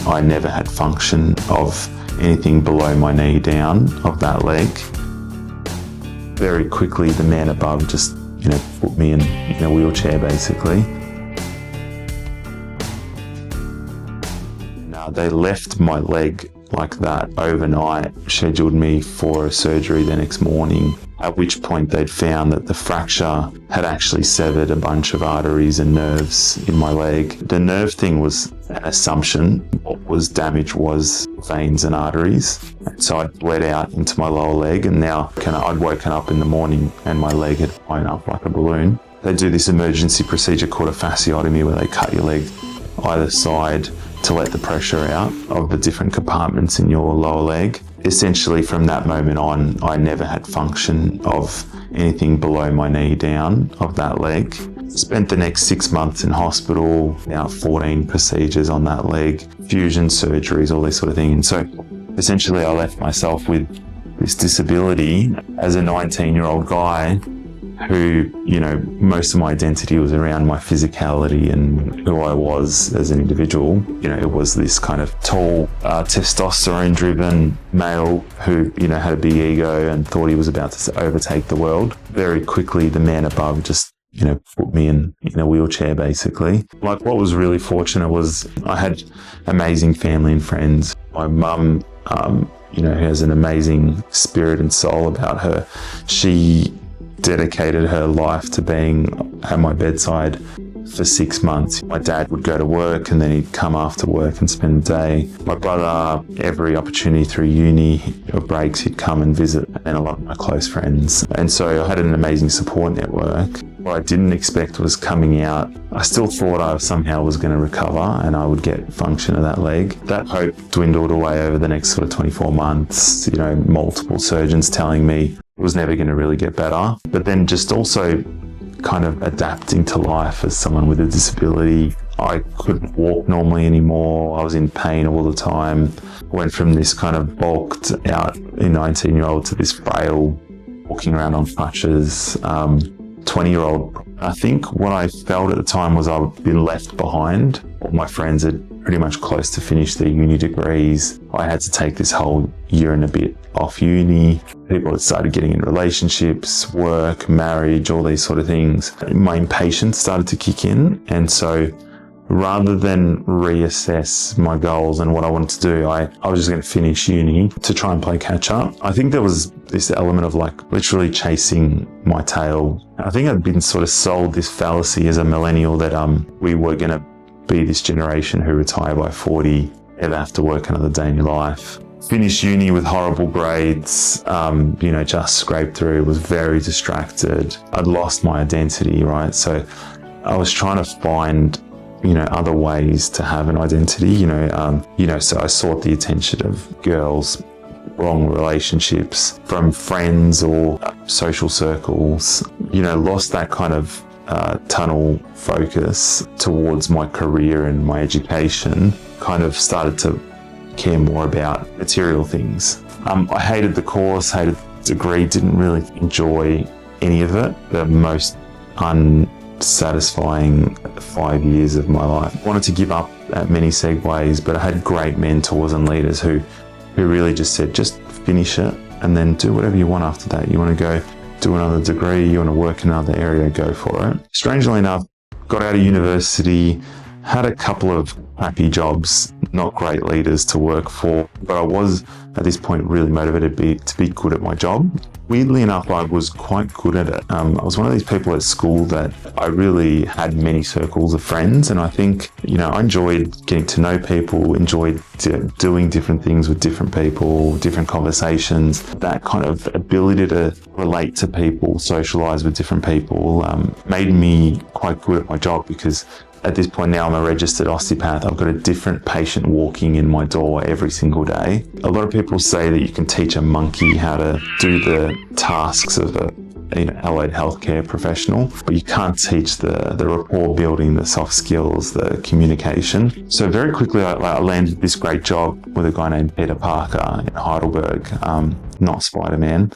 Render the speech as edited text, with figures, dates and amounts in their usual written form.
I never had function of anything below my knee down of that leg. Very quickly, the man above just, put me in a wheelchair basically. Now, they left my leg like that overnight, scheduled me for a surgery the next morning, at which point they'd found that the fracture had actually severed a bunch of arteries and nerves in my leg. The nerve thing was an assumption. What was damaged was veins and arteries. So I bled out into my lower leg, and now I'd woken up in the morning and my leg had blown up like a balloon. They do this emergency procedure called a fasciotomy, where they cut your leg either side to let the pressure out of the different compartments in your lower leg. Essentially, from that moment on, I never had function of anything below my knee down of that leg. Spent the next 6 months in hospital, now 14 procedures on that leg, fusion surgeries, all this sort of thing. And so essentially I left myself with this disability as a 19-year-old guy who, most of my identity was around my physicality and who I was as an individual. It was this kind of tall, testosterone-driven male who, had a big ego and thought he was about to overtake the world. Very quickly, the man above just, put me in a wheelchair basically. Like, what was really fortunate was I had amazing family and friends. My mum, who has an amazing spirit and soul about her. She dedicated her life to being at my bedside for 6 months. My dad would go to work and then he'd come after work and spend the day. My brother, every opportunity through uni or breaks, he'd come and visit, and a lot of my close friends. And so I had an amazing support network. What I didn't expect was coming out. I still thought I somehow was going to recover and I would get function of that leg. That hope dwindled away over the next sort of 24 months. Multiple surgeons telling me it was never going to really get better. But then just also kind of adapting to life as someone with a disability. I couldn't walk normally anymore. I was in pain all the time. Went from this kind of bulked out 19-year-old to this frail, walking around on crutches, 20-year-old. I think what I felt at the time was I'd been left behind. All my friends had pretty much close to finish their uni degrees. I had to take this whole year and a bit off uni. People had started getting in relationships, work, marriage, all these sort of things. My impatience started to kick in. And so rather than reassess my goals and what I wanted to do, I was just going to finish uni to try and play catch up. I think there was this element of literally chasing my tail. I think I'd been sort of sold this fallacy as a millennial that we were going to be this generation who retire by 40, never have to work another day in your life. Finished uni with horrible grades, just scraped through, was very distracted. I'd lost my identity, right? So I was trying to find other ways to have an identity, so I sought the attention of girls, wrong relationships from friends or social circles, lost that kind of tunnel focus towards my career and my education, kind of started to care more about material things. I hated the course, hated the degree, didn't really enjoy any of it. The most unsatisfying 5 years of my life. Wanted to give up at many segues, but I had great mentors and leaders who really just said, just finish it and then do whatever you want after that. You want to go do another degree, you want to work in another area, go for it. Strangely enough, got out of university, had a couple of happy jobs, not great leaders to work for, but I was at this point really motivated to be good at my job. Weirdly enough, I was quite good at it. I was one of these people at school that I really had many circles of friends, and I think, I enjoyed getting to know people, enjoyed doing different things with different people, different conversations. That kind of ability to relate to people, socialize with different people, made me quite good at my job, because at this point now I'm a registered osteopath. I've got a different patient walking in my door every single day. A lot of people say that you can teach a monkey how to do the tasks of a allied healthcare professional, but you can't teach the rapport building, the soft skills, the communication. So very quickly I landed this great job with a guy named Peter Parker in Heidelberg, not Spider-Man.